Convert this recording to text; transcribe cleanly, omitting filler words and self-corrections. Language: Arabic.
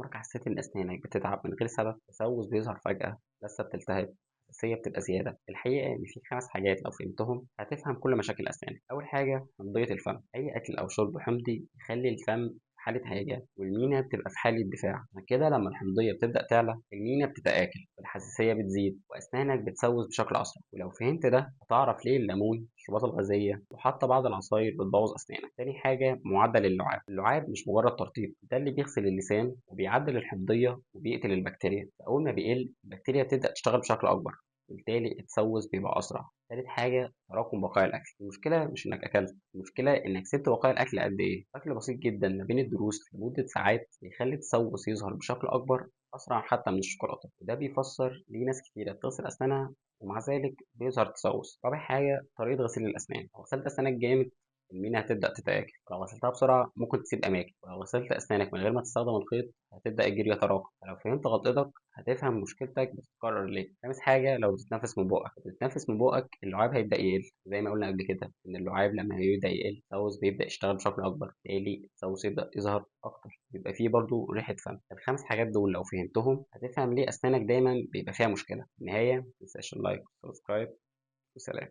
عمرك حسيت إن أسنانك بتتعب من غير سبب؟ تسوس بيظهر فجأة، لثة بتلتهب، حساسية بتبقى زيادة. الحقيقة إن في 5 حاجات لو فهمتهم هتفهم كل مشاكل أسنانك. أول حاجة حمضية الفم، أي أكل أو شرب حمضي يخلي الفم في حالة هيجان، والمينا بتبقى في حالة دفاع. عشان كده لما الحمضية بتبدأ تعلى المينا بتتآكل والحساسية بتزيد وأسنانك بتسوس بشكل أسرع. ولو فهمت ده هتعرف ليه الليمون، الشربات الغازية وحتى بعض العصاير بتبوظ أسنانك. تاني حاجة معدل اللعاب، اللعاب مش مجرد ترطيب، ده اللي بيغسل اللسان وبيعدل الحمضية وبيقتل البكتيريا. فأول ما بيقل البكتيريا بتبدأ تشتغل بشكل أكبر، بالتالي التسوس بيبقى أسرع. تالت حاجة تراكم بقايا الأكل، المشكلة مش إنك أكلت، المشكلة إنك سبت بقايا الأكل قد إيه. أكل بسيط جدا ما بين الدروس لمدة ساعات بيخلي التسوس يظهر بشكل أكبر، أسرع حتى من الشوكولاتة. وده بيفسر ليه ناس كتيرة بتغسل أسنانها ومع ذلك بيظهر تسوس. رابع حاجة طريقة غسيل الأسنان، لو غسلت أسنانك جامد المينا هتبدأ تتآكل، ولو غسلتها بسرعة ممكن تسيب أماكن، ولو غسلت أسنانك من غير ما تستخدم الخيط هتبدأ الجير يتراكم. فلو فهمت غلطتك هتفهم مشكلتك بتتكرر ليه. خامس حاجة لو بتتنفس من بقك، بتتنفس من بقك اللعاب هيبدأ يقل، زي ما قلنا قبل كده إن اللعاب لما هيبدأ يقل التسوس بيبدأ يشتغل بشكل أكبر، بالتالي التسوس يبدأ يظهر أكتر، بيبقى فيه برضه ريحة فم. ال5 حاجات دول لو فهمتهم هتفهم ليه أسنانك دايما بيبقى فيها مشكلة. في النهاية متنساش اللايك والسبسكرايب، وسلام.